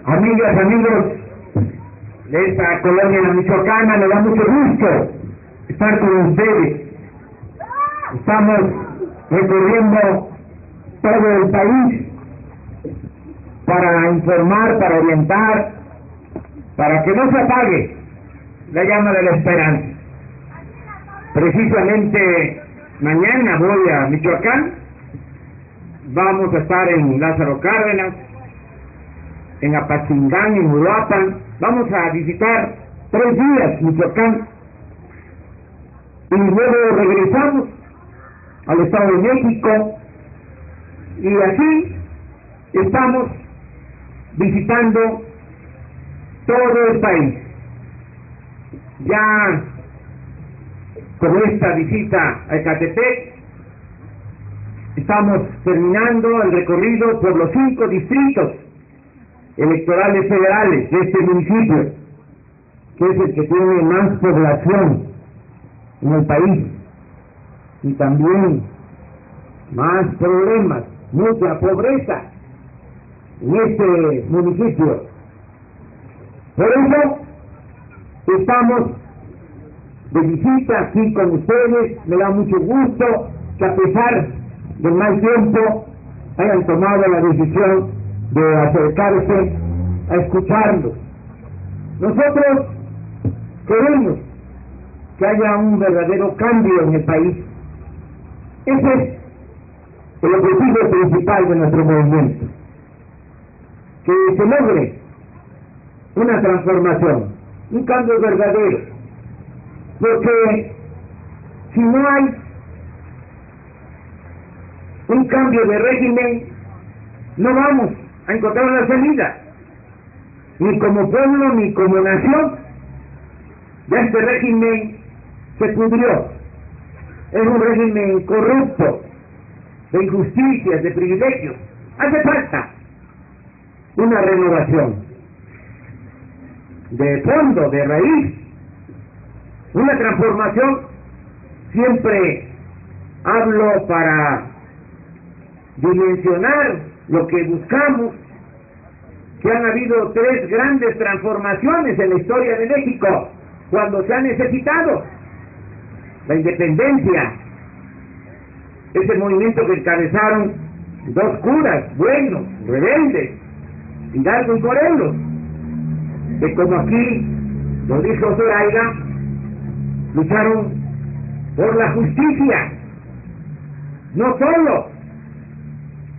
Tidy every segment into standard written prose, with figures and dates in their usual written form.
Amigas, amigos de esta colonia michoacana, me da mucho gusto estar con ustedes. Estamos recorriendo todo el país para informar, para orientar, para que no se apague la llama de la esperanza. Precisamente mañana voy a Michoacán, vamos a estar en Lázaro Cárdenas, en Apatzingán, en Uruapan. Vamos a visitar 3 días Michoacán y luego regresamos al Estado de México, y así estamos visitando todo el país. Ya con esta visita a Ecatepec estamos terminando el recorrido por los 5 distritos electorales federales de este municipio, que es el que tiene más población en el país y también más problemas, mucha pobreza en este municipio. Por eso estamos de visita aquí con ustedes. Me da mucho gusto que, a pesar del mal tiempo, hayan tomado la decisión de acercarse a escucharlos. Nosotros queremos que haya un verdadero cambio en el país. Ese es el objetivo principal de nuestro movimiento, que se logre una transformación, un cambio verdadero, porque si no hay un cambio de régimen, no vamos a encontrar la salida, ni como pueblo ni como nación. Ya este régimen se pudrió, es un régimen corrupto, de injusticias, de privilegios. Hace falta una renovación de fondo, de raíz, una transformación. Siempre hablo para dimensionar lo que buscamos, que han habido 3 grandes transformaciones en la historia de México cuando se ha necesitado: la independencia, ese movimiento que encabezaron 2 curas buenos, rebeldes, Hidalgo y Morelos, que, como aquí lo dijo Zoraida, lucharon por la justicia. No solo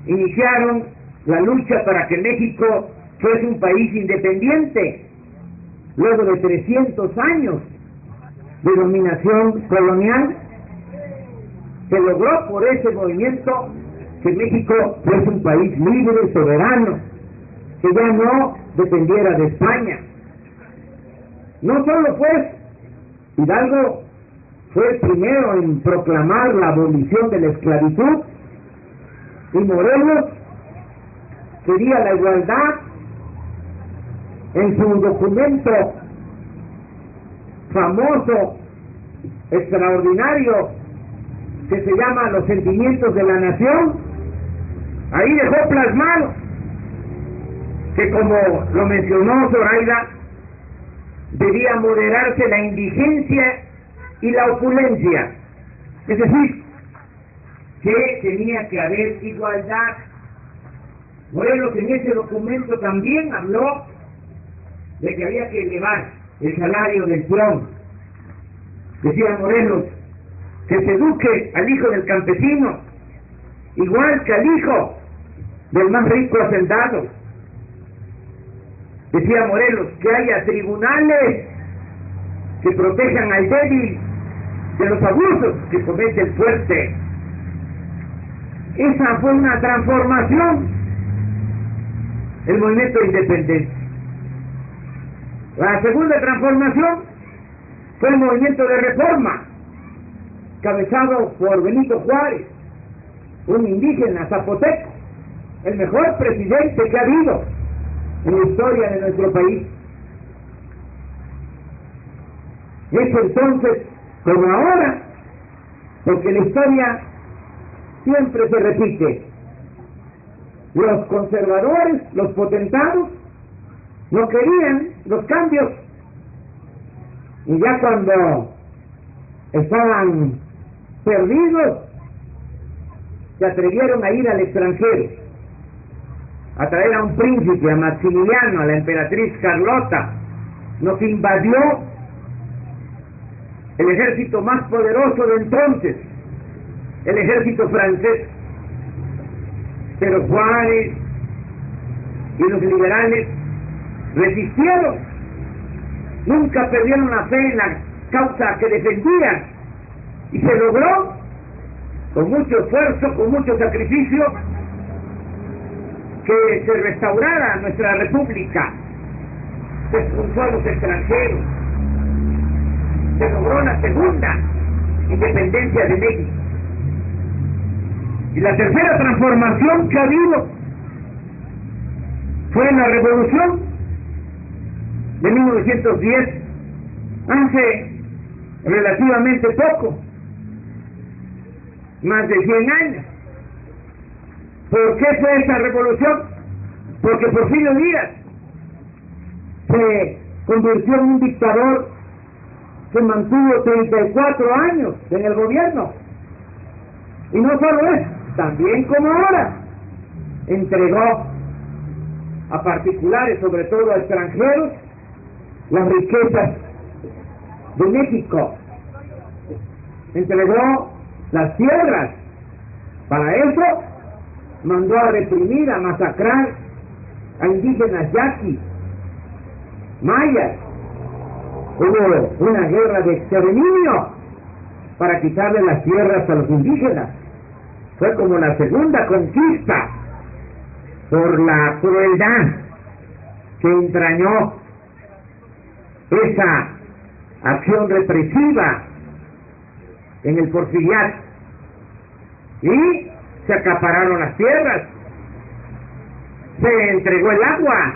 iniciaron la lucha para que México fuese un país independiente, luego de 300 años de dominación colonial, se logró por ese movimiento que México fuese un país libre, soberano, que ya no dependiera de España. No solo pues Hidalgo fue el primero en proclamar la abolición de la esclavitud, y Morelos quería la igualdad en su documento famoso, extraordinario, que se llama Los Sentimientos de la Nación. Ahí dejó plasmado que, como lo mencionó Zoraida, debía moderarse la indigencia y la opulencia, es decir, que tenía que haber igualdad. Morelos en ese documento también habló de que había que elevar el salario del peón. Decía Morelos que se eduque al hijo del campesino igual que al hijo del más rico hacendado. Decía Morelos que haya tribunales que protejan al débil de los abusos que comete el fuerte. Esa fue una transformación, el movimiento de independencia. La segunda transformación fue el movimiento de reforma, cabezado por Benito Juárez, un indígena zapoteco, el mejor presidente que ha habido en la historia de nuestro país. Es entonces como ahora, porque la historia siempre se repite. Los conservadores, los potentados, no querían los cambios. Y ya cuando estaban perdidos, se atrevieron a ir al extranjero, a traer a un príncipe, a Maximiliano, a la emperatriz Carlota. Nos invadió el ejército más poderoso de entonces, el ejército francés. Pero Juárez y los liberales resistieron, nunca perdieron la fe en la causa que defendían, y se logró, con mucho esfuerzo, con mucho sacrificio, que se restaurara nuestra república. Se expulsó a los extranjeros, se logró la segunda independencia de México. Y la tercera transformación que ha habido fue la revolución de 1910, hace relativamente poco, más de 100 años. ¿Por qué fue esa revolución? Porque Porfirio Díaz se convirtió en un dictador que mantuvo 34 años en el gobierno. Y no solo eso, también como ahora, entregó a particulares, sobre todo a extranjeros, las riquezas de México. Entregó las tierras. Para eso mandó a reprimir, a masacrar a indígenas yaquis, mayas. Hubo una guerra de exterminio para quitarle las tierras a los indígenas. Fue como la segunda conquista por la crueldad que entrañó esa acción represiva en el porfiriato. Y se acapararon las tierras, se entregó el agua,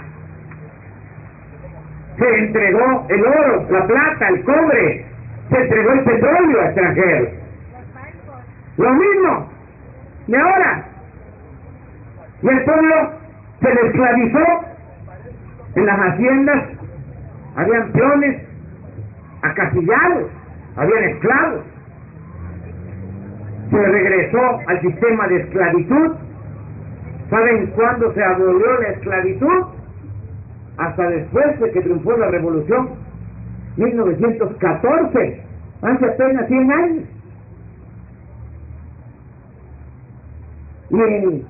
se entregó el oro, la plata, el cobre, se entregó el petróleo a extranjeros. Lo mismo de ahora. Y el pueblo se le esclavizó. En las haciendas habían peones acasillados, habían esclavos. Se regresó al sistema de esclavitud. ¿Saben cuándo se abolió la esclavitud? Hasta después de que triunfó la revolución, 1914, hace apenas 100 años. Y en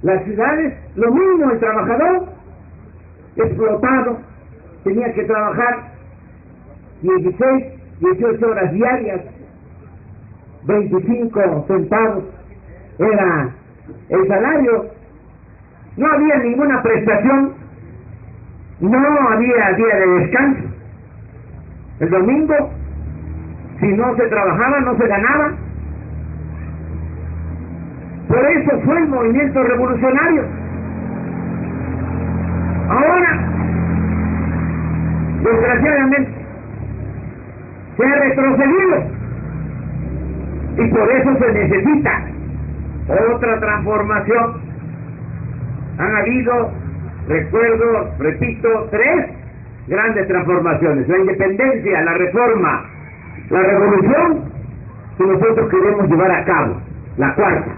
las ciudades, lo mismo, el trabajador explotado tenía que trabajar 16, 18 horas diarias, 25 centavos era el salario. No había ninguna prestación, no había día de descanso. El domingo, si no se trabajaba, no se ganaba. Por eso fue el movimiento revolucionario. Ahora, desgraciadamente, se ha retrocedido. Y por eso se necesita otra transformación. Han habido, recuerdo, repito, 3 grandes transformaciones: la independencia, la reforma, la revolución, que nosotros queremos llevar a cabo. La cuarta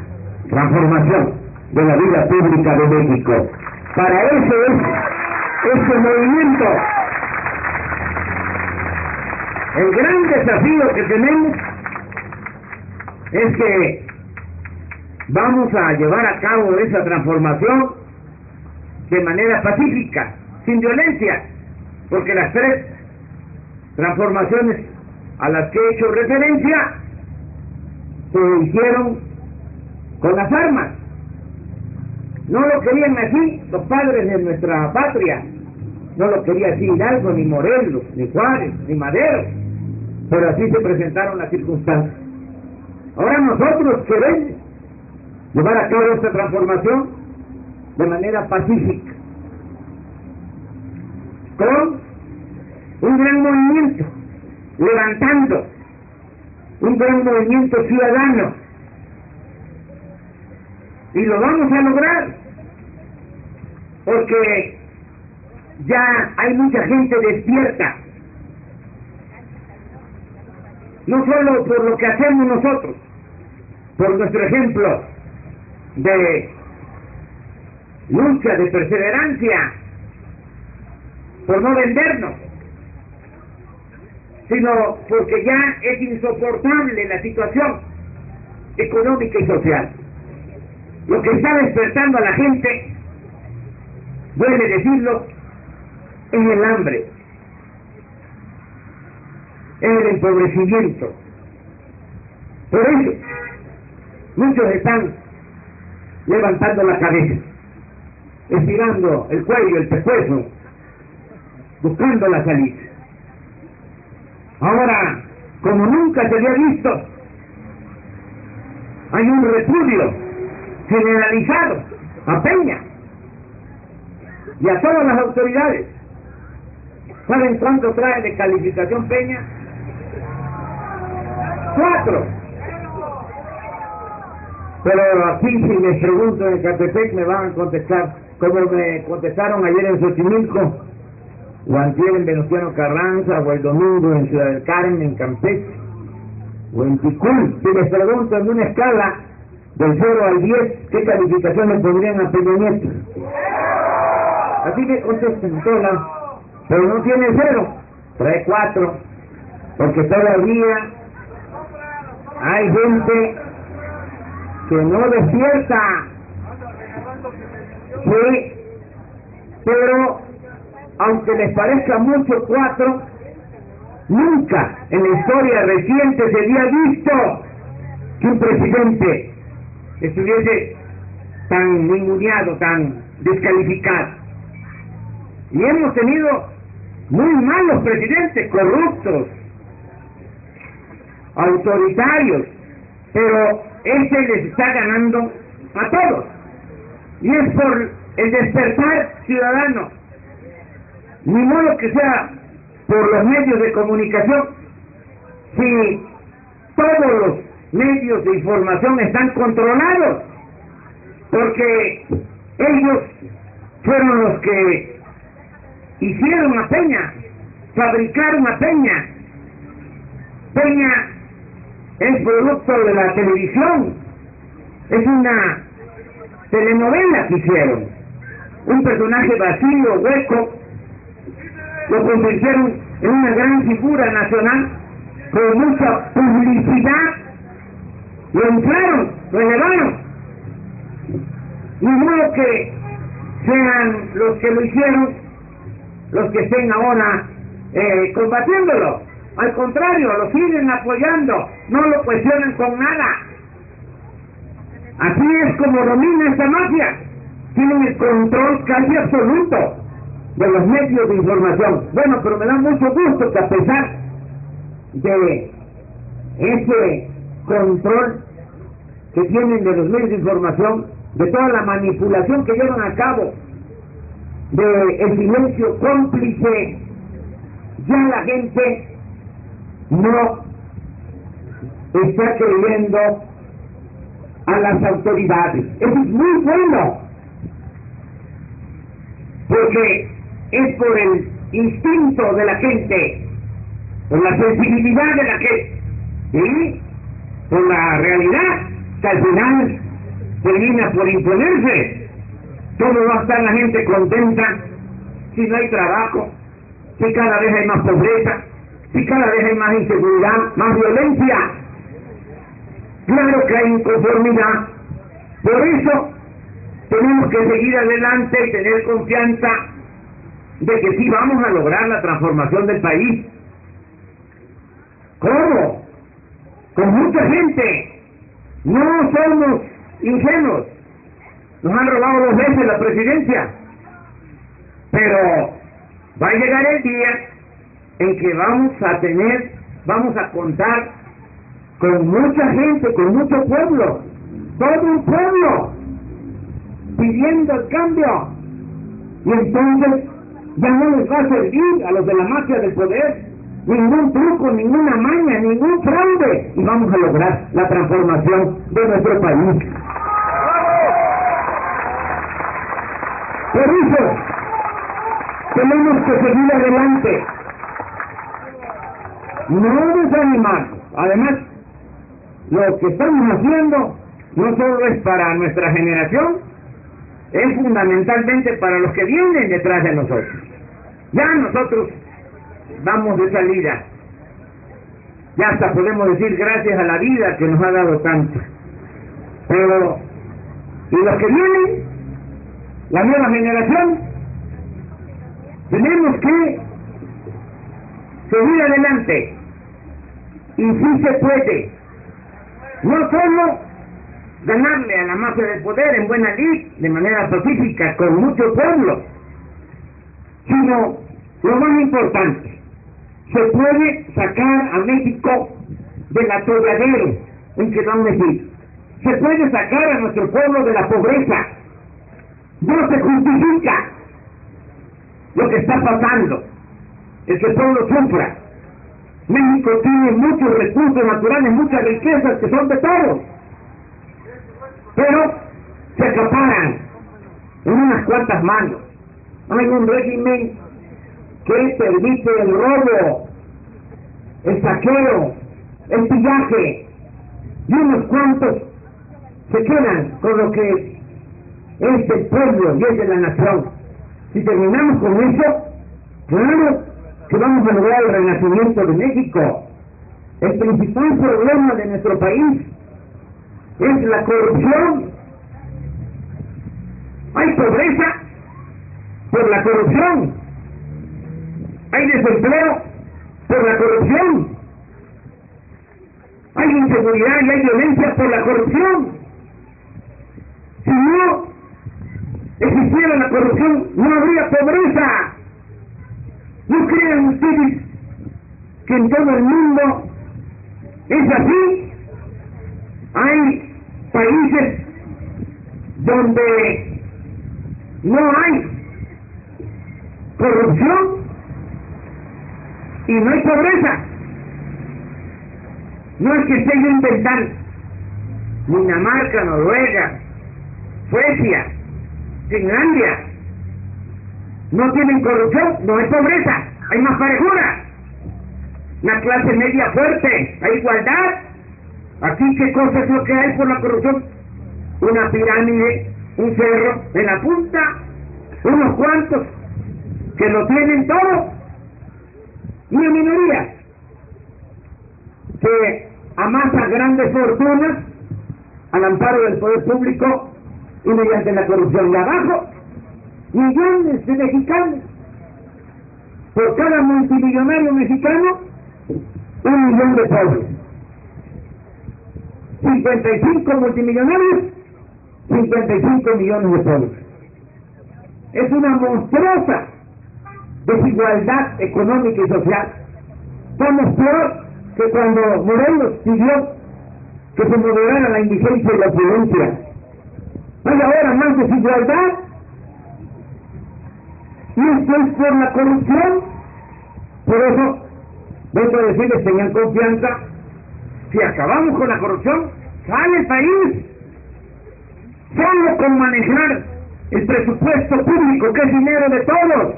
transformación de la vida pública de México. Para eso es este movimiento. El gran desafío que tenemos es que vamos a llevar a cabo esa transformación de manera pacífica, sin violencia, porque las 3 transformaciones a las que he hecho referencia se hicieron con las armas. No lo querían así los padres de nuestra patria, no lo quería así Hidalgo, ni Morelos, ni Juárez, ni Madero, pero así se presentaron las circunstancias. Ahora nosotros queremos llevar a cabo esta transformación de manera pacífica, con un gran movimiento levantando un gran movimiento ciudadano. Y lo vamos a lograr, porque ya hay mucha gente despierta, no solo por lo que hacemos nosotros, por nuestro ejemplo de lucha, de perseverancia, por no vendernos, sino porque ya es insoportable la situación económica y social. Lo que está despertando a la gente, duele decirlo, es el hambre, es el empobrecimiento. Por eso, muchos están levantando la cabeza, estirando el cuello, el pescuezo, buscando la salida. Ahora, como nunca se había visto, hay un repudio generalizado a Peña y a todas las autoridades. ¿Saben cuánto trae de calificación Peña? 4. Pero aquí si les pregunto en Catepec me van a contestar como me contestaron ayer en Xochimilco, o antier en Venustiano Carranza, o el domingo en Ciudad del Carmen, en Campeche, o en Ticul. Si les pregunto en una escala del 0 al 10, ¿qué calificación le pondrían a Peña Nieto? Así que contesten en todos lados. Pero no tiene 0, trae 4, porque todavía hay gente que no despierta. Sí, pero aunque les parezca mucho 4, nunca en la historia reciente se había visto que un presidente estuviese tan ninguneado, tan descalificado. Y hemos tenido muy malos presidentes, corruptos, autoritarios, pero este les está ganando a todos. Y es por el despertar ciudadano, ni modo que sea por los medios de comunicación. Si todos los medios de información están controlados, porque ellos fueron los que hicieron a Peña, fabricaron a Peña. Peña es producto de la televisión, es una telenovela que hicieron, un personaje vacío, hueco, lo convirtieron en una gran figura nacional con mucha publicidad, lo inflaron, lo elevaron. Ni modo que sean los que lo hicieron los que estén ahora combatiéndolo. Al contrario, lo siguen apoyando, no lo cuestionan con nada. Así es como domina esta mafia. Tienen el control casi absoluto de los medios de información. Bueno, pero me da mucho gusto que a pesar de ese control que tienen de los medios de información, de toda la manipulación que llevan a cabo, de el silencio cómplice, ya la gente no está creyendo a las autoridades. Eso es muy bueno, porque es por el instinto de la gente, por la sensibilidad de la gente, ¿sí? Por la realidad que al final termina por imponerse. ¿Cómo va a estar la gente contenta si no hay trabajo, si cada vez hay más pobreza, si cada vez hay más inseguridad, más violencia? Claro que hay inconformidad. Por eso tenemos que seguir adelante y tener confianza de que sí vamos a lograr la transformación del país. ¿Cómo? Con mucha gente. No somos ingenuos. Nos han robado 2 veces la presidencia, pero va a llegar el día en que vamos a contar con mucha gente, con mucho pueblo, todo un pueblo pidiendo el cambio, y entonces ya no les va a servir a los de la mafia del poder ningún truco, ninguna maña, ningún fraude, y vamos a lograr la transformación de nuestro país. Por eso, tenemos que seguir adelante, no desanimarnos. Además, lo que estamos haciendo no solo es para nuestra generación, es fundamentalmente para los que vienen detrás de nosotros. Ya nosotros vamos de salida, ya hasta podemos decir gracias a la vida que nos ha dado tanto. Pero, y los que vienen, la nueva generación, tenemos que seguir adelante, y sí se puede, no solo ganarle a la mafia del poder en buena lid, de manera pacífica, con mucho pueblo, sino, lo más importante, se puede sacar a México del atolladero en que lo han metido. Se puede sacar a nuestro pueblo de la pobreza. No se justifica lo que está pasando, el que el pueblo sufra. México tiene muchos recursos naturales, muchas riquezas que son de todos, pero se acaparan en unas cuantas manos. Hay un régimen que permite el robo, el saqueo, el pillaje, y unos cuantos se quedan con lo que es del pueblo y es de la nación. Si terminamos con eso, claro que vamos a lograr el renacimiento de México. El principal problema de nuestro país es la corrupción. Hay pobreza por la corrupción. Hay desempleo por la corrupción. Hay inseguridad y hay violencia por la corrupción. Si no existiera la corrupción, no habría pobreza. ¿No crean ustedes que en todo el mundo es así? Hay países donde no hay corrupción y no hay pobreza. No es que esté yo inventando. Dinamarca, Noruega, Suecia, Finlandia, no tienen corrupción, no hay pobreza, hay más parejura. La clase media fuerte, hay igualdad. Aquí, ¿qué cosa es lo que hay por la corrupción? Una pirámide, un cerro en la punta, unos cuantos que lo tienen todo, y una minoría que amasa grandes fortunas al amparo del poder público y mediante la corrupción. De abajo, millones de mexicanos. Por cada multimillonario mexicano, 1 millón de pobres. 55 multimillonarios, 55 millones de pobres. Es una monstruosa desigualdad económica y social. Estamos peor que cuando Morelos pidió que se moderara la indigencia y la opulencia. Hay ahora más desigualdad, y esto es por la corrupción. Por eso, vengo a decirles, tengan confianza, si acabamos con la corrupción, sale el país. Solo con manejar el presupuesto público, que es dinero de todos,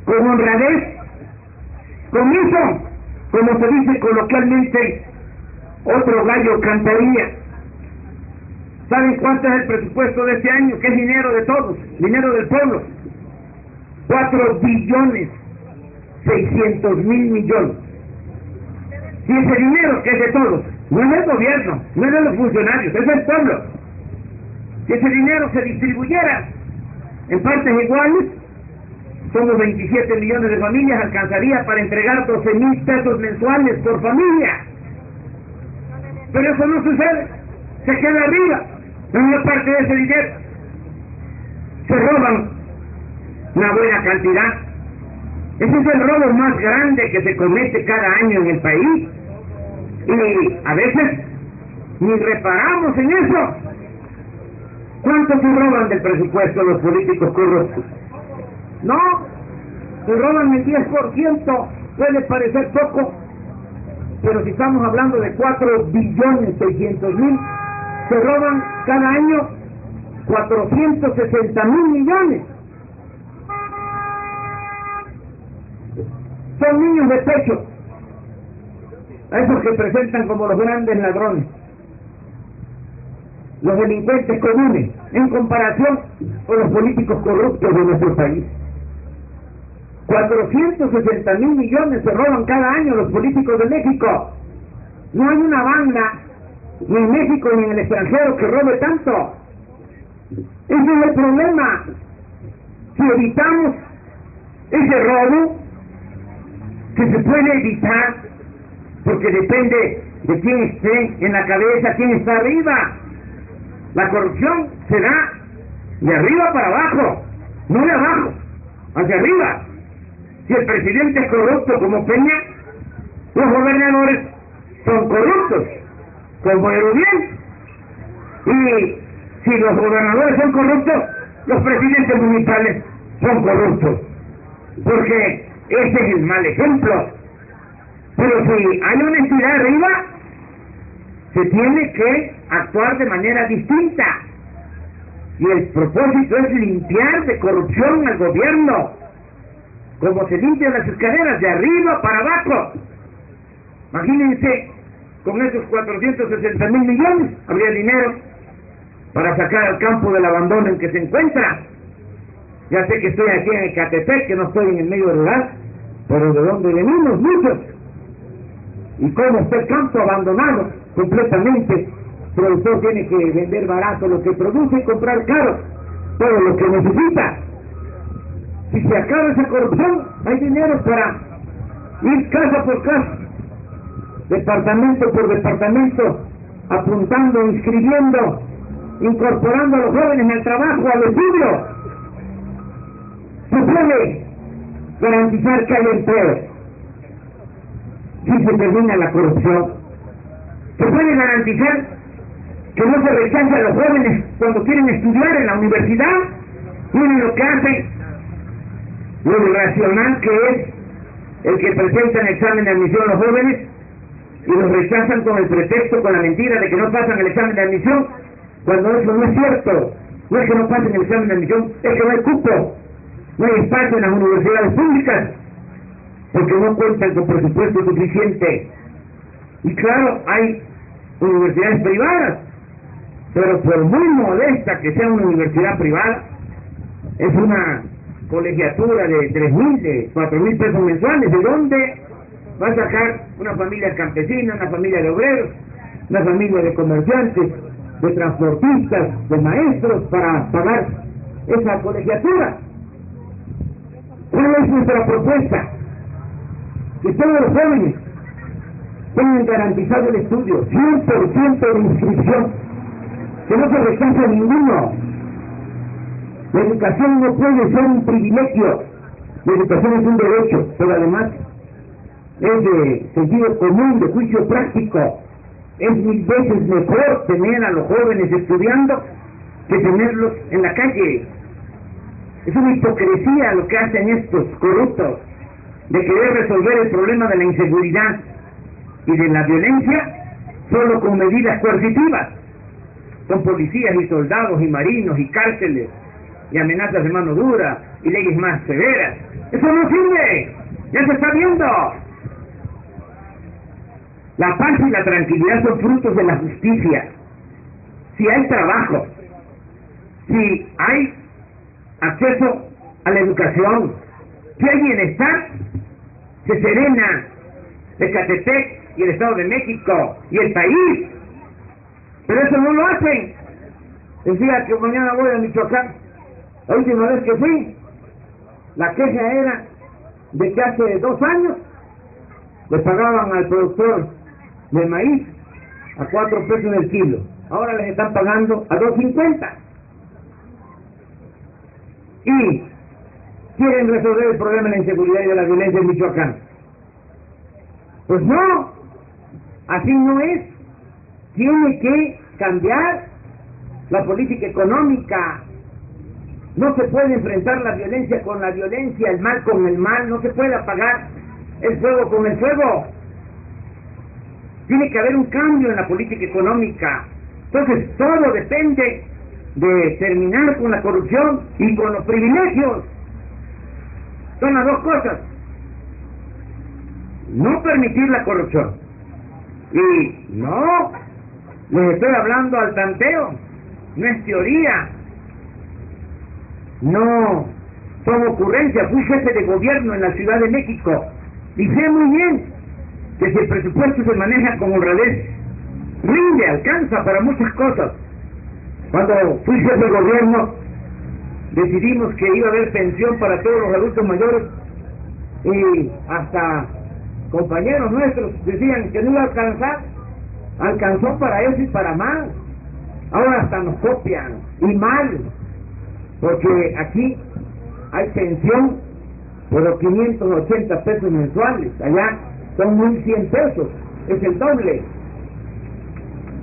con honradez, con eso, como se dice coloquialmente, otro gallo cantaría. ¿Saben cuánto es el presupuesto de este año? Que es dinero de todos, dinero del pueblo. 4.600.000.000.000. Y ese dinero que es de todos, no es del gobierno, no es de los funcionarios, es del pueblo. Si ese dinero se distribuyera en partes iguales, somos 27 millones de familias, alcanzaría para entregar 12,000 pesos mensuales por familia. Pero eso no sucede, se queda arriba, en una parte de ese dinero. Se roban una buena cantidad. Ese es el robo más grande que se comete cada año en el país. Y a veces ni reparamos en eso. ¿Cuánto se roban del presupuesto los políticos corruptos? No, se roban el 10% puede parecer poco, pero si estamos hablando de 4.600.000, se roban cada año 460.000 millones. Son niños de pecho, a esos que presentan como los grandes ladrones, los delincuentes comunes, en comparación con los políticos corruptos de nuestro país. 460.000 millones se roban cada año los políticos de México. No hay una banda, ni en México ni en el extranjero, que robe tanto. Ese es el problema. Si evitamos ese robo, que se puede evitar, porque depende de quién esté en la cabeza, quién está arriba. La corrupción se da de arriba para abajo, no de abajo hacia arriba. Si el presidente es corrupto como Peña, los gobernadores son corruptos como Erubiel. Y si los gobernadores son corruptos, los presidentes municipales son corruptos, porque ese es el mal ejemplo. Pero si hay honestidad arriba, se tiene que actuar de manera distinta. Y el propósito es limpiar de corrupción al gobierno, como se limpian las escaleras, de arriba para abajo. Imagínense, con esos 460.000 millones, habría dinero para sacar al campo del abandono en que se encuentra. Ya sé que estoy aquí en Ecatepec, que no estoy en el medio rural, pero de donde venimos muchos. Y cómo está el campo abandonado completamente. El productor tiene que vender barato lo que produce y comprar caro todo lo que necesita. Si se acaba esa corrupción, hay dinero para ir casa por casa, departamento por departamento, apuntando, inscribiendo, incorporando a los jóvenes al trabajo, al estudio. Se puede garantizar que hay empleo si se termina la corrupción. Se puede garantizar que no se rechaza a los jóvenes cuando quieren estudiar en la universidad. Miren lo que hacen, lo irracional que es el que presentan examen de admisión a los jóvenes y los rechazan con el pretexto, con la mentira de que no pasan el examen de admisión, cuando eso no es cierto. No es que no pasen el examen de admisión, es que no hay cupo, no hay espacio en las universidades públicas, porque no cuentan con presupuesto suficiente. Y claro, hay universidades privadas, pero por muy modesta que sea una universidad privada, es una colegiatura de 3.000, de 4.000 pesos mensuales. ¿De dónde va a sacar una familia campesina, una familia de obreros, una familia de comerciantes, de transportistas, de maestros para pagar esa colegiatura? ¿Cuál es nuestra propuesta? Que todos los jóvenes tengan garantizado el estudio, 100% de inscripción, que no se rechace ninguno. La educación no puede ser un privilegio, la educación es un derecho, pero además es de sentido común, de juicio práctico. Es 1000 veces mejor tener a los jóvenes estudiando que tenerlos en la calle. Es una hipocresía lo que hacen estos corruptos, de querer resolver el problema de la inseguridad y de la violencia solo con medidas coercitivas, con policías y soldados y marinos y cárceles y amenazas de mano dura y leyes más severas. ¡Eso no sirve! ¡Ya se está viendo! La paz y la tranquilidad son frutos de la justicia. Si hay trabajo, si hay acceso a la educación, si hay bienestar, se serena Ecatepec y el Estado de México y el país. Pero eso no lo hacen. Decía que mañana voy a Michoacán. La última vez que fui, la queja era de que hace 2 años le pagaban al productor de maíz a 4 pesos el kilo. Ahora les están pagando a 2.50. Y quieren resolver el problema de la inseguridad y de la violencia en Michoacán. Pues no, así no es. Tiene que cambiar la política económica. No se puede enfrentar la violencia con la violencia, el mal con el mal. No se puede apagar es fuego con el fuego. Tiene que haber un cambio en la política económica. Entonces todo depende de terminar con la corrupción y con los privilegios. Son las dos cosas. No permitir la corrupción. Y no, les estoy hablando al tanteo, no es teoría, no son ocurrencias. Fui jefe de gobierno en la Ciudad de México y sé muy bien que si el presupuesto se maneja con honradez, rinde, alcanza para muchas cosas. Cuando fui jefe de gobierno, decidimos que iba a haber pensión para todos los adultos mayores y hasta compañeros nuestros decían que no iba a alcanzar. Alcanzó para eso y para más. Ahora hasta nos copian, y mal, porque aquí hay pensión por los 580 pesos mensuales, allá son 1.100 pesos, es el doble.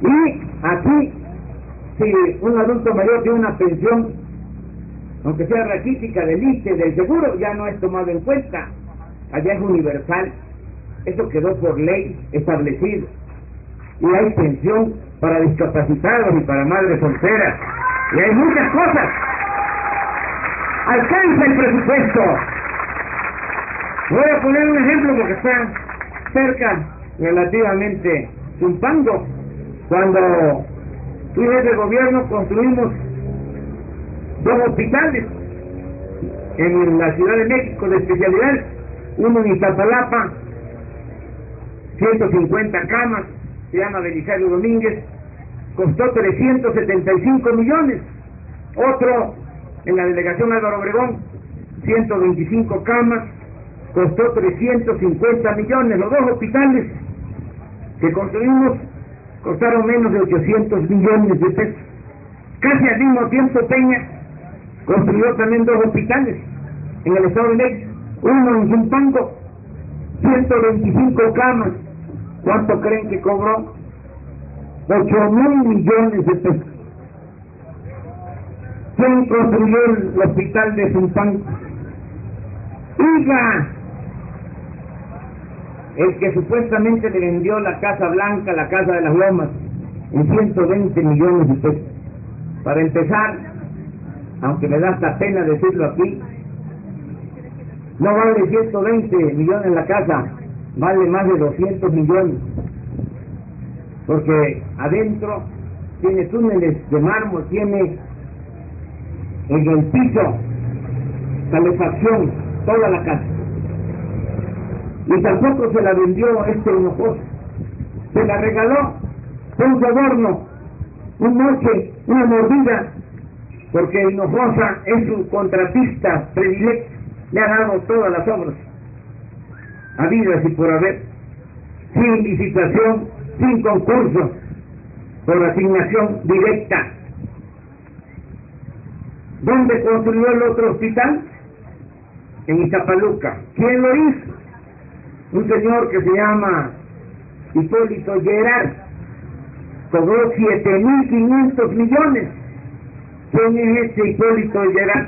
Y aquí, si un adulto mayor tiene una pensión, aunque sea raquítica del ISSSTE, del seguro, ya no es tomado en cuenta, allá es universal. Eso quedó por ley establecido. Y hay pensión para discapacitados y para madres solteras. Y hay muchas cosas. Alcanza el presupuesto. Voy a poner un ejemplo porque está cerca, relativamente, Zumpango. Cuando fui jefe de gobierno construimos 2 hospitales en la Ciudad de México de especialidad. Uno en Iztapalapa, 150 camas, se llama Belisario Domínguez, costó 375 millones. Otro en la delegación Álvaro Obregón, 125 camas, costó 350 millones. Los 2 hospitales que construimos costaron menos de 800 millones de pesos. Casi al mismo tiempo Peña construyó también 2 hospitales en el estado de México, uno en Zumpango, 125 camas. ¿Cuánto creen que cobró? 8.000 millones de pesos. ¿Quién construyó el hospital de Zumpango? ¡Hija! El que supuestamente le vendió la Casa Blanca, la Casa de las Lomas, en 120 millones de pesos. Para empezar, aunque me da hasta pena decirlo aquí, no vale 120 millones la casa, vale más de 200 millones, porque adentro tiene túneles de mármol, tiene en el piso calefacción, toda la casa. Y tampoco se la vendió Hinojosa, se la regaló, fue un soborno, un moche, una mordida, porque Hinojosa es su contratista predilecto, le ha dado todas las obras habidas y por haber, sin licitación, sin concurso, por asignación directa. ¿Dónde construyó el otro hospital? En Iztapaluca. ¿Quién lo hizo? Un señor que se llama Hipólito Gerard, cobró 7.500 millones. ¿Quién es este Hipólito Gerard?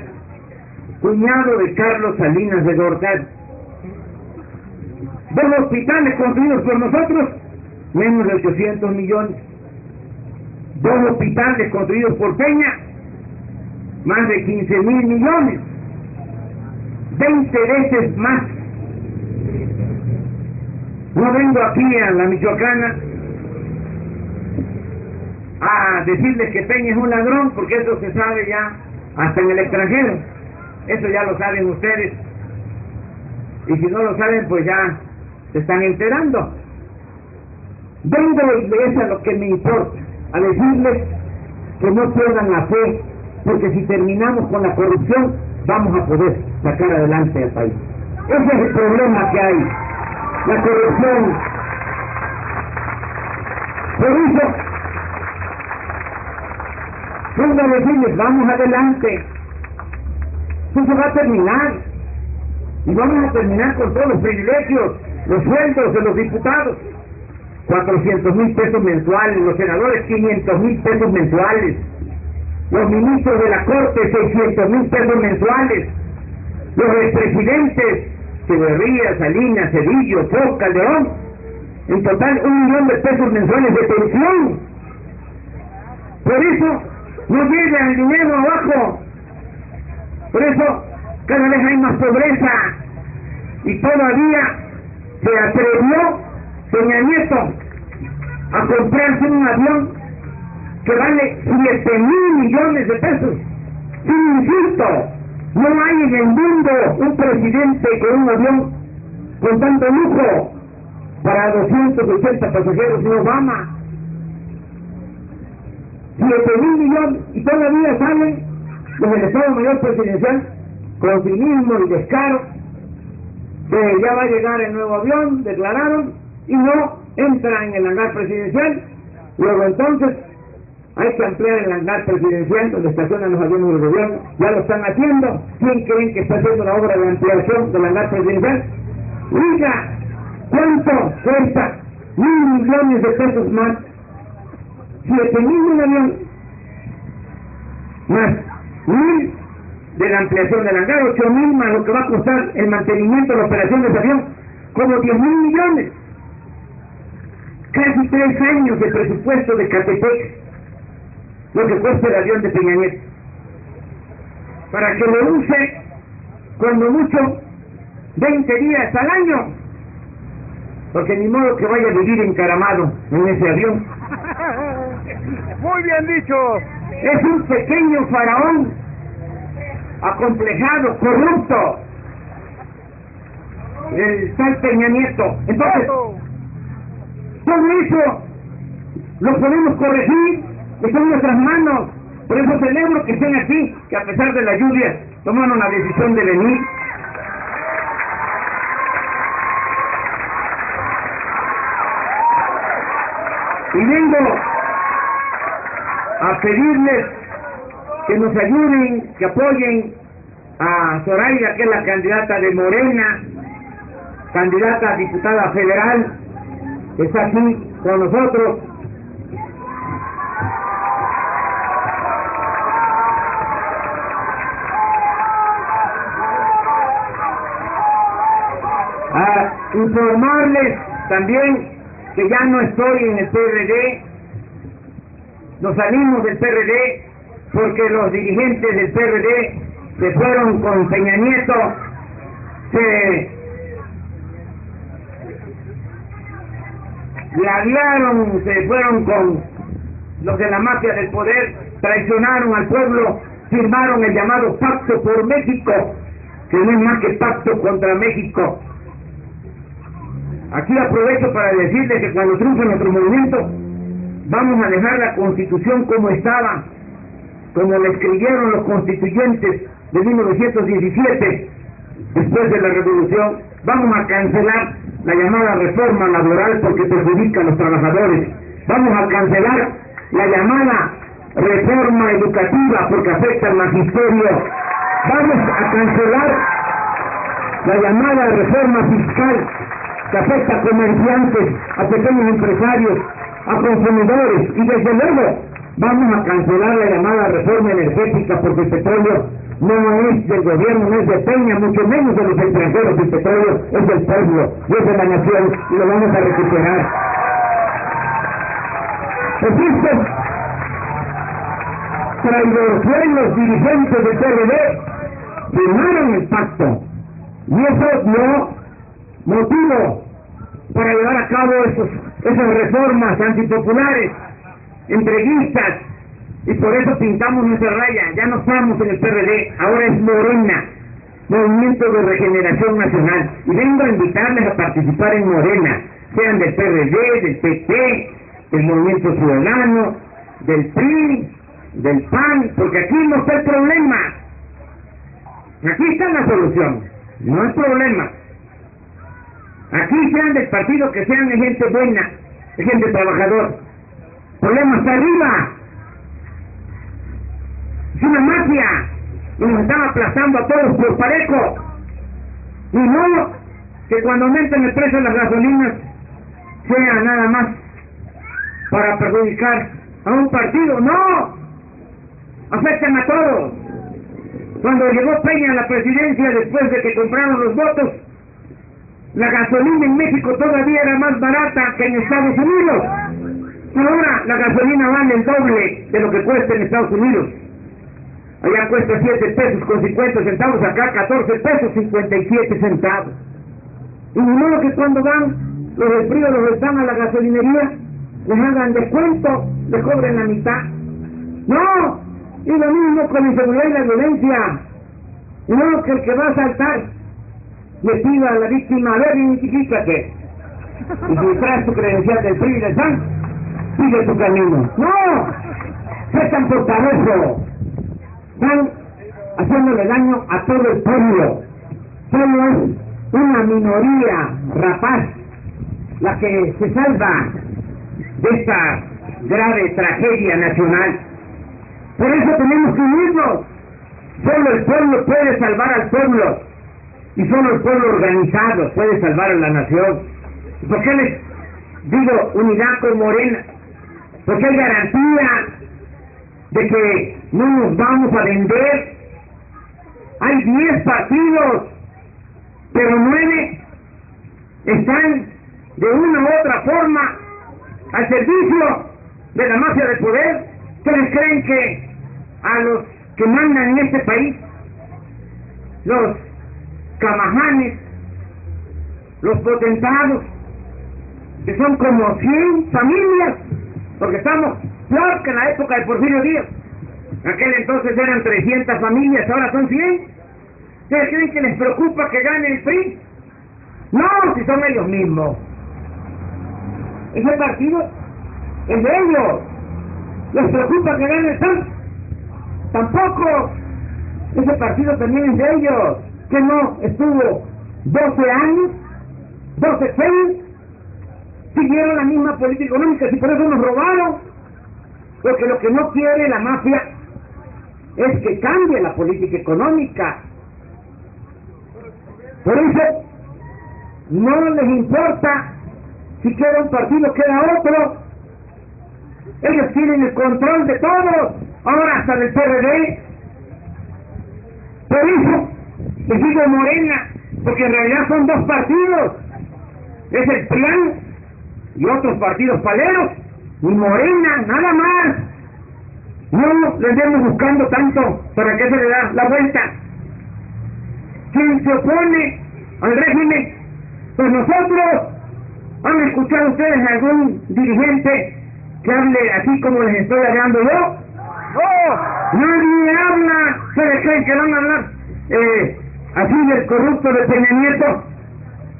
Cuñado de Carlos Salinas de Gortari. 2 hospitales construidos por nosotros, menos de 800 millones. 2 hospitales construidos por Peña, más de 15.000 millones. 20 veces más. No vengo aquí a la Michoacana a decirles que Peña es un ladrón, porque eso se sabe ya hasta en el extranjero. Eso ya lo saben ustedes. Y si no lo saben, pues ya se están enterando. Vengo y es a lo que me importa, a decirles que no pierdan la fe, porque si terminamos con la corrupción, vamos a poder sacar adelante al país. Ese es el problema que hay, la corrupción. Por eso, vengo a decirles, vamos adelante. Eso se va a terminar. Y vamos a terminar con todos los privilegios, los sueldos de los diputados. 400.000 pesos mensuales, los senadores 500.000 pesos mensuales, los ministros de la Corte 600.000 pesos mensuales, los expresidentes Echeverría, Salinas, Cedillo, Fox, Calderón, en total 1 millón de pesos mensuales de pensión. Por eso no llega el dinero abajo, por eso cada vez hay más pobreza, y todavía se atrevió Peña Nieto a comprarse un avión que vale 7,000 millones de pesos. Sí, insisto, no hay en el mundo un presidente con un avión con tanto lujo para 280 pasajeros, ni Obama. 7,000 millones, y todavía salen los del Estado Mayor Presidencial con cinismo y descaro que ya va a llegar el nuevo avión, declararon, y no entra en el hangar presidencial. Luego entonces hay que ampliar el hangar presidencial donde estacionan los aviones del gobierno. Ya lo están haciendo. ¿Quién creen que está haciendo la obra de ampliación del hangar presidencial? Oiga, ¿cuánto cuesta? 1,000 millones de pesos más. 7,000 de un avión más 1,000 de la ampliación del hangar, 8,000 más lo que va a costar el mantenimiento de la operación de ese avión, como 10,000 millones. Casi 3 años de presupuesto de Catepec, lo que cuesta el avión de Peña Nieto, para que lo use cuando mucho 20 días al año, porque ni modo que vaya a vivir encaramado en ese avión. Muy bien dicho. Es un pequeño faraón, acomplejado, corrupto, el tal Peña Nieto. Entonces, todo eso lo podemos corregir, está en nuestras manos. Por eso celebro que estén aquí, que a pesar de la lluvia tomaron la decisión de venir. Y vengo a pedirles que nos ayuden, que apoyen a Zoraida, que es la candidata de Morena, candidata a diputada federal, que está aquí con nosotros. A informarles también que ya no estoy en el PRD, nos salimos del PRD porque los dirigentes del PRD se fueron con Peña Nieto, se labiaron, se fueron con los de la mafia del poder, traicionaron al pueblo, firmaron el llamado Pacto por México, que no es más que pacto contra México. Aquí aprovecho para decirles que cuando triunfe nuestro movimiento, vamos a dejar la Constitución como estaba, como la escribieron los constituyentes de 1917, después de la Revolución. Vamos a cancelar la llamada reforma laboral porque perjudica a los trabajadores. Vamos a cancelar la llamada reforma educativa porque afecta al magisterio. Vamos a cancelar la llamada reforma fiscal que afecta a comerciantes, a pequeños empresarios, a consumidores, y desde luego vamos a cancelar la llamada reforma energética porque el petróleo no es del gobierno, no es de Peña, mucho menos de los extranjeros. El petróleo es del pueblo y es de la nación, y lo vamos a recuperar. Pues estos traidorzuelos dirigentes del PRD firmaron el pacto, y eso dio motivo para llevar a cabo esas reformas antipopulares, entreguistas, y por eso pintamos nuestra raya. Ya no estamos en el PRD, ahora es Morena, Movimiento de Regeneración Nacional, y vengo a invitarles a participar en Morena, sean del PRD, del PP, del Movimiento Ciudadano, del PRI, del PAN, porque aquí no está el problema, aquí está la solución, no hay problema. Aquí sean del partido que sean de gente buena, de gente trabajador. El problema está arriba. Es una mafia y nos están aplastando a todos por parejo. Y no que cuando aumenten el precio de las gasolinas sea nada más para perjudicar a un partido. ¡No! Afectan a todos. Cuando llegó Peña a la presidencia, después de que compraron los votos, La gasolina en México todavía era más barata que en Estados Unidos. Ahora la gasolina vale el doble de lo que cuesta en Estados Unidos. Allá cuesta 7 pesos con 50 centavos, acá 14 pesos 57 centavos. Y de modo que cuando van los del frío, los que están a la gasolinería, les hagan descuento, les cobren la mitad. No, y lo mismo con la inseguridad y la violencia. No, que el que va a saltar le pida a la víctima, a ver, identifícate. Y si traes tu credencial del PRI y del PAN, sigue tu camino. ¡No! ¡Se tan portavoz! Están haciéndole daño a todo el pueblo. Solo es una minoría rapaz la que se salva de esta grave tragedia nacional. Por eso tenemos que unirnos. Solo el pueblo puede salvar al pueblo. Y solo el pueblo organizado puede salvar a la nación. ¿Por qué les digo unidad con Morena? Porque hay garantía de que no nos vamos a vender. Hay 10 partidos, pero 9 están de una u otra forma al servicio de la mafia del poder. ¿Ustedes creen que a los que mandan en este país, los camajanes, los potentados, que son como 100 familias, porque estamos peor que en la época de Porfirio Díaz? En aquel entonces eran 300 familias, ahora son 100. ¿Ustedes creen que les preocupa que gane el PRI? No, si son ellos mismos. Ese partido es de ellos. ¿Les preocupa que gane el PAN? Tampoco. Ese partido también es de ellos. Que no estuvo 12 años, 12 años, siguieron la misma política económica, y por eso nos robaron. Porque lo que no quiere la mafia es que cambie la política económica. Por eso no les importa si queda un partido, queda otro. Ellos tienen el control de todo, ahora hasta del PRD. Por eso les digo Morena, porque en realidad son 2 partidos. Es el PRIAN y otros partidos paleros, y Morena, nada más. No le andemos buscando tanto para que se le da la vuelta. ¿Quién se opone al régimen? Pues nosotros. ¿Han escuchado ustedes algún dirigente que hable así como les estoy hablando yo? ¡No! Nadie habla. ¿Ustedes creen que van a hablar así del corrupto de Peña Nieto?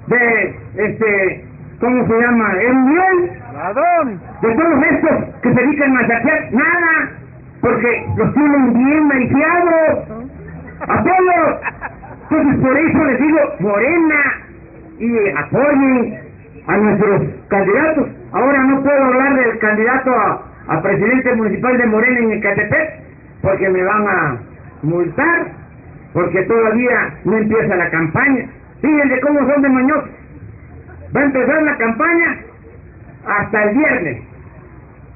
De ¿cómo se llama? ¿El Miguel? ¡Ladrón! De todos estos que se dedican a saquear, nada, porque los tienen bien maliciados a todos. Entonces por eso les digo Morena, y apoyen a nuestros candidatos. Ahora no puedo hablar del candidato a presidente municipal de Morena en Ecatepec, porque me van a multar, porque todavía no empieza la campaña. Fíjense cómo son de mañosos. Va a empezar la campaña hasta el viernes,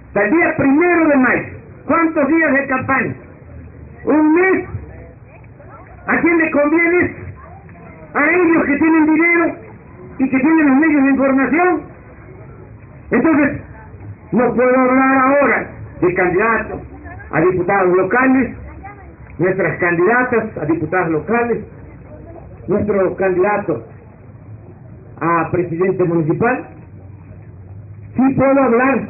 hasta el día 1 de mayo. ¿Cuántos días de campaña? ¿Un mes? ¿A quién le conviene? A ellos que tienen dinero y que tienen los medios de información. Entonces, no puedo hablar ahora de candidatos a diputados locales, nuestras candidatas a diputadas locales, nuestro candidato a presidente municipal. Sí puedo hablar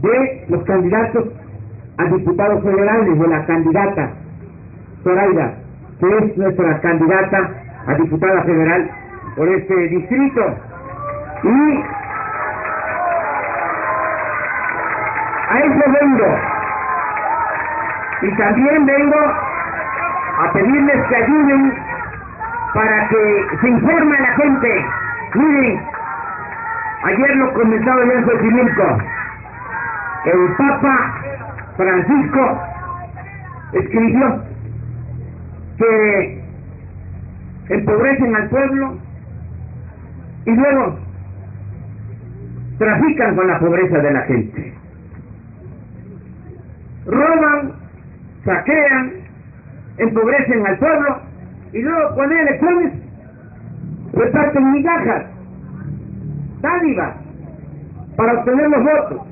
de los candidatos a diputados federales, de la candidata Zoraida, que es nuestra candidata a diputada federal por este distrito. Y a eso vengo. Y también vengo a pedirles que ayuden para que se informe a la gente. Miren, ayer lo comentaba yo en Xochimilco. El Papa Francisco escribió que empobrecen al pueblo y luego trafican con la pobreza de la gente. Roban, saquean, empobrecen al pueblo y luego cuando hay elecciones reparten migajas dádivas para obtener los votos.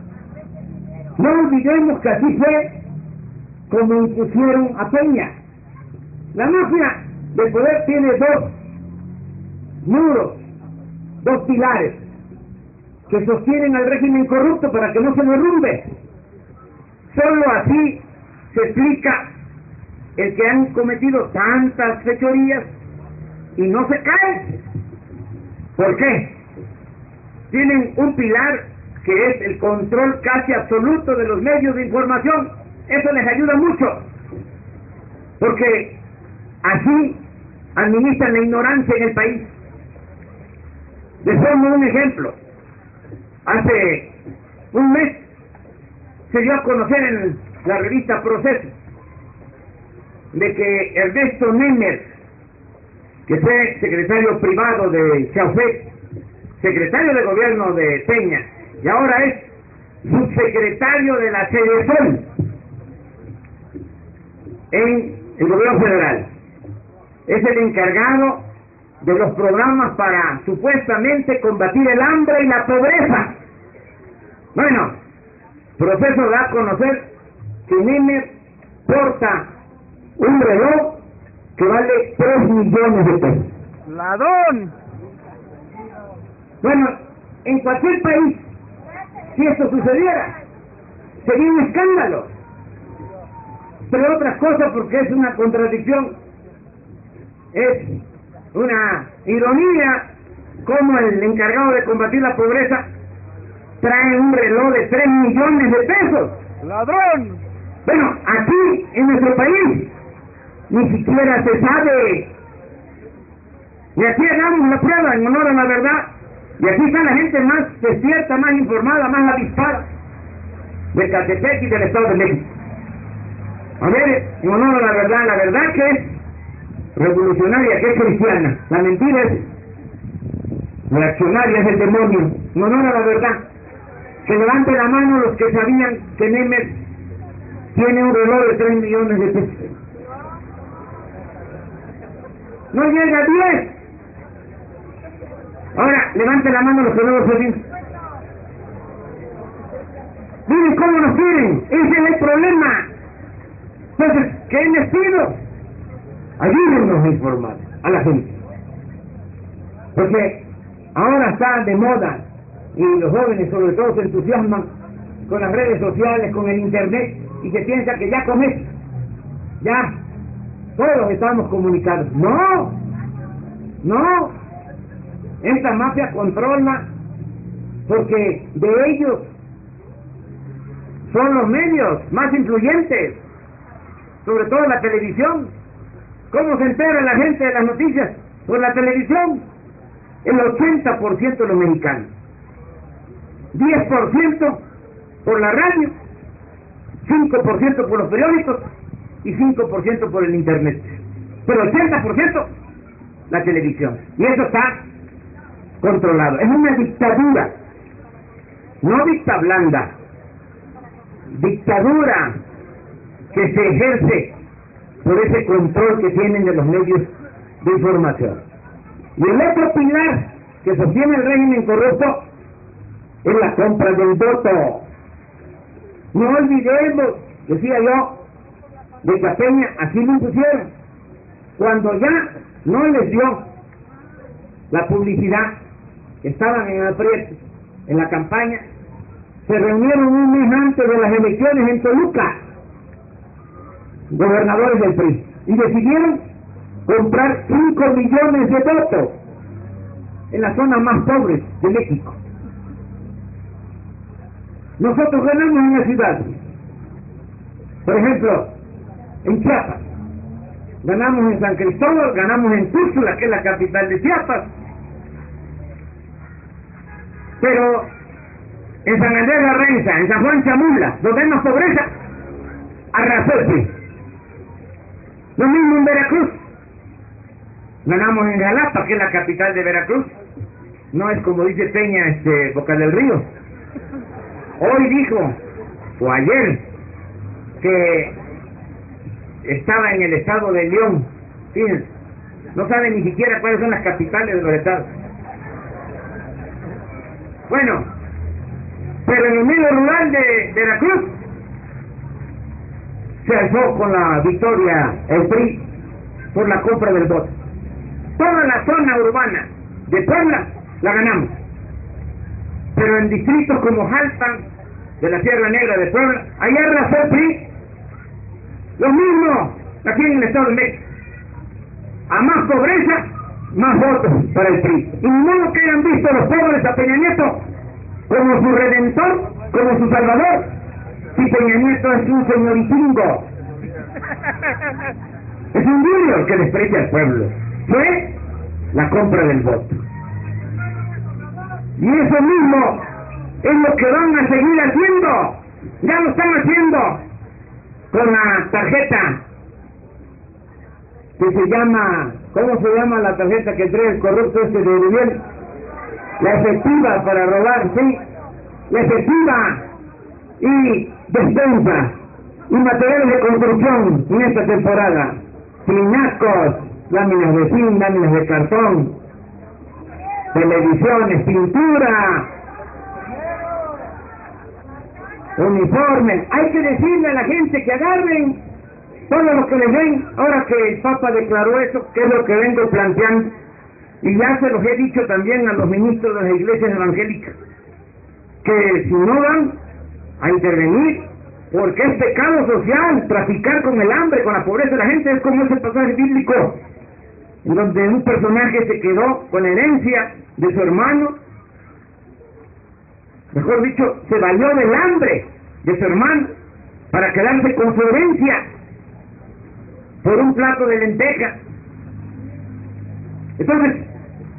No olvidemos que así fue como impusieron a Peña. La mafia del poder tiene dos muros, dos pilares que sostienen al régimen corrupto para que no se derrumbe. Solo así se explica el que han cometido tantas fechorías y no se caen. ¿Por qué? Tienen un pilar que es el control casi absoluto de los medios de información. Eso les ayuda mucho, porque así administran la ignorancia en el país. Les pongo un ejemplo. Hace un mes se dio a conocer en la revista Proceso de que Ernesto Nemer, que fue secretario privado de Chauvet, secretario de gobierno de Peña, y ahora es subsecretario de la CDSOL en el gobierno federal, es el encargado de los programas para supuestamente combatir el hambre y la pobreza. Bueno, Proceso da a conocer que Nemer porta un reloj que vale 3 millones de pesos. ¡Ladrón! Bueno, en cualquier país, si esto sucediera, sería un escándalo. Pero otra cosa, porque es una contradicción, es una ironía como el encargado de combatir la pobreza trae un reloj de 3 millones de pesos. ¡Ladrón! Bueno, aquí en nuestro país ni siquiera se sabe. Y aquí hagamos la prueba en honor a la verdad. Y aquí está la gente más despierta, más informada, más avispada de Catepec y del Estado de México. A ver, en honor a la verdad que es revolucionaria, que es cristiana. La mentira es reaccionaria, es el demonio. En honor a la verdad, que levante la mano los que sabían que Nemer tiene un reloj de 3 millones de pesos. No llega a 10. Ahora, levante la mano los que no lo sabían. Miren cómo nos quieren. Ese es el problema. Entonces, ¿qué les pido? Ayúdennos a informar a la gente. Porque ahora está de moda y los jóvenes sobre todo se entusiasman con las redes sociales, con el internet, y se piensa que ya con esto, ya todos estamos comunicados. No, no, esta mafia controla, porque de ellos son los medios más influyentes, sobre todo la televisión. ¿Cómo se entera la gente de las noticias? Por la televisión. El 80% de los mexicanos, 10% por la radio, 5% por los periódicos y 5% por el internet. Pero el 80% la televisión. Y eso está controlado. Es una dictadura, no dicta blanda, dictadura que se ejerce por ese control que tienen de los medios de información. Y el otro pilar que sostiene el régimen corrupto es la compra del voto. No olvidemos, decía yo, de que a Peña así lo impusieron. Cuando ya no les dio la publicidad, estaban en aprieto en la campaña, se reunieron un mes antes de las elecciones en Toluca, gobernadores del PRI, y decidieron comprar 5 millones de votos en las zonas más pobres de México. Nosotros ganamos en la ciudad, por ejemplo, en Chiapas, ganamos en San Cristóbal, ganamos en Túxtla, que es la capital de Chiapas, pero en San Andrés de la Renza, en San Juan Chamula, donde hay más pobreza, arrasó el PRI. Lo mismo en Veracruz, ganamos en Jalapa, que es la capital de Veracruz. No es como dice Peña, Boca del Río. Hoy dijo, o ayer, que estaba en el estado de León. Fíjense, no sabe ni siquiera cuáles son las capitales de los estados. Bueno, pero en el medio rural de Veracruz se alzó con la victoria el PRI por la compra del voto. Toda la zona urbana de Puebla la ganamos, pero en distritos como Jalpan, de la Sierra Negra de Puebla, allá arrasó el PRI. Lo mismo aquí en el Estado de México. A más pobreza, más votos para el PRI. Y no que hayan visto los pobres a Peña Nieto como su redentor, como su salvador. Si Peña Nieto es un señoritingo, es un vidrio que desprecia al pueblo. Fue la compra del voto. Y eso mismo es lo que van a seguir haciendo. Ya lo están haciendo con la tarjeta que se llama, ¿cómo se llama la tarjeta que trae el corrupto este de Uriel? La efectiva para robar, sí, la efectiva, y despensa y materiales de construcción en esta temporada, pinacos, láminas de zinc, láminas de cartón, televisiones, pintura, uniformes. Hay que decirle a la gente que agarren todo lo que les den. Ahora que el Papa declaró eso, que es lo que vengo planteando, y ya se los he dicho también a los ministros de las iglesias evangélicas, que si no van a intervenir, porque es pecado social traficar con el hambre, con la pobreza de la gente. Es como ese pasaje bíblico en donde un personaje se quedó con la herencia de su hermano, mejor dicho, se valió del hambre de su hermano para quedarse con su herencia por un plato de lentejas. Entonces,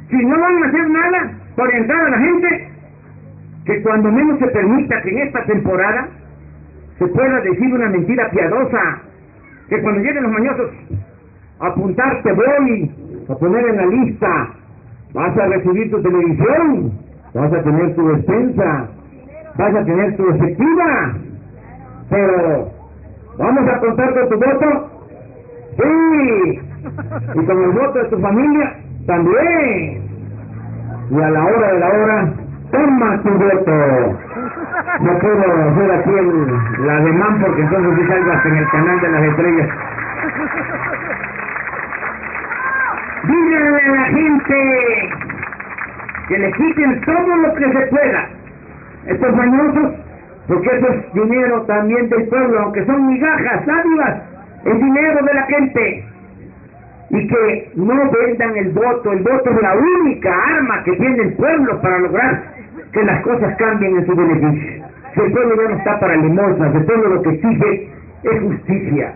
si no van a hacer nada para orientar a la gente, que cuando menos se permita que en esta temporada se pueda decir una mentira piadosa, que cuando lleguen los mañosos a apuntarte voy a poner en la lista, vas a recibir tu televisión, vas a tener tu despensa, vas a tener tu efectiva, pero vamos a contar con tu voto, sí, y con el voto de tu familia también, y a la hora de la hora, toma tu voto. No puedo hacer aquí la demanda porque entonces sí salgas en el canal de las estrellas. Díganle a la gente que le quiten todo lo que se pueda estos mañosos, porque eso es dinero también del pueblo, aunque son migajas, dádivas, es dinero de la gente. Y que no vendan el voto es la única arma que tiene el pueblo para lograr que las cosas cambien en su beneficio. Si el pueblo ya no está para limosnas, el pueblo lo que exige es justicia.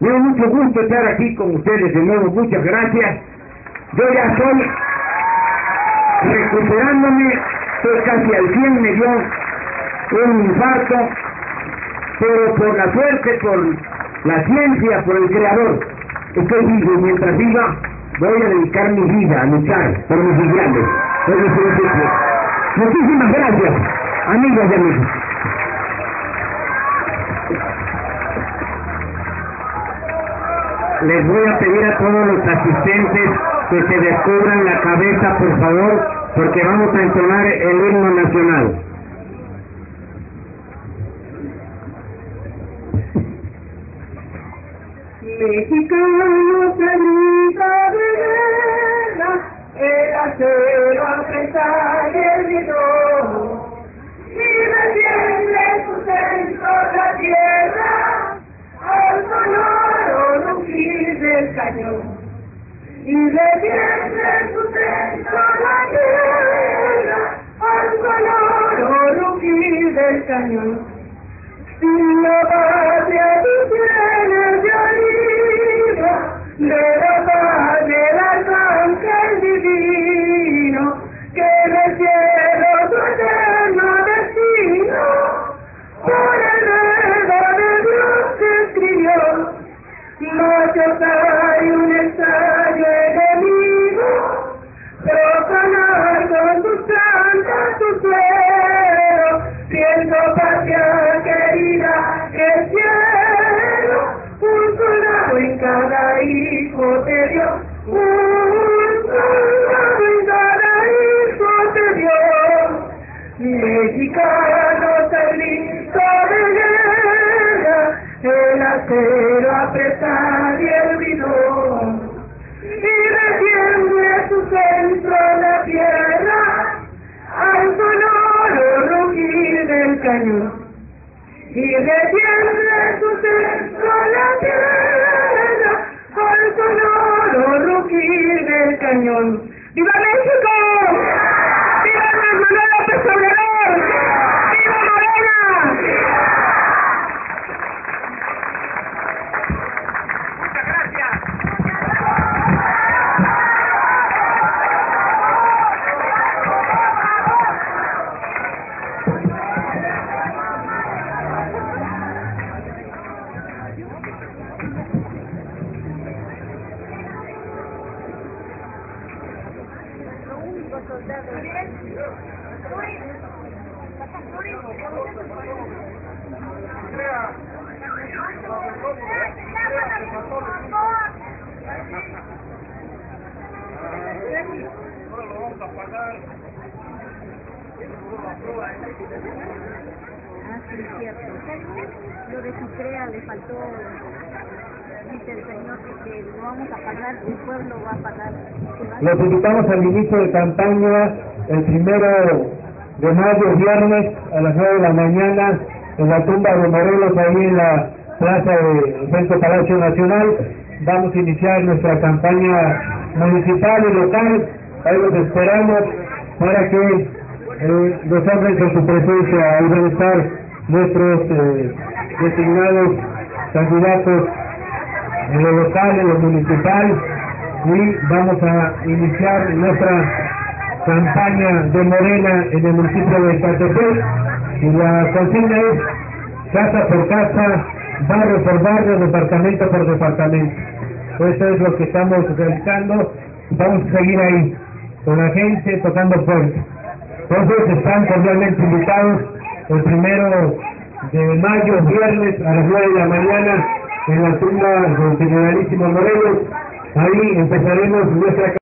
Me da mucho gusto estar aquí con ustedes de nuevo, muchas gracias. Yo ya estoy recuperándome, estoy casi al 100, me dio un infarto, pero por la suerte, por la ciencia, por el Creador, estoy vivo. Mientras viva, voy a dedicar mi vida a luchar por mis ideales, por mis principios. Muchísimas gracias, amigas y amigos. Les voy a pedir a todos los asistentes que se descubran la cabeza, por favor, porque vamos a entonar el himno nacional. Mexicanos en grito de guerra, el acero apresar el grito, y defiende su centro la tierra, al sonoro rugir del cañón. Y defiende su centro la tierra, al sonoro rugir del cañón. Si la patria tú tienes de arriba, de la paz del arcángel divino, que en el cielo su eterno destino, por el dedo de Dios se escribió. Machos hay un extraño enemigo, profanar con sus plantas su suelo, siendo patria querida el cielo, un soldado en cada hijo te dio, un soldado en cada hijo te dio. Mexicanos al grito de guerra, el acero apretar y el bidón, y defiende su centro la tierra al sonoro rugir del cañón, y defiende su centro la tierra al sonoro rugir del cañón. ¡Viva México! ¡Viva Andrés Manuel López Obrador! ¡Viva Morena! Muchas gracias. Ah, sí, cierto. Lo de Citrea le faltó, dice el señor, que lo vamos a pagar, el pueblo va a pagar. Los invitamos al inicio de campaña el 1 de mayo, viernes, a las 9 de la mañana, en la tumba de Morelos, ahí en la plaza de Centro Palacio Nacional. Vamos a iniciar nuestra campaña municipal y local. Ahí los esperamos para que nos honren con su presencia. Ahí van a estar nuestros designados candidatos en lo local, en lo municipal, y vamos a iniciar nuestra campaña de Morena en el municipio de Ecatepec, y la consigna es casa por casa, barrio por barrio, departamento por departamento. Eso es lo que estamos realizando. Vamos a seguir ahí con la gente tocando fuerte. Entonces están cordialmente invitados el 1 de mayo, viernes, a las 9 de la mañana, en la tumba del generalísimo Morelos. Ahí empezaremos nuestra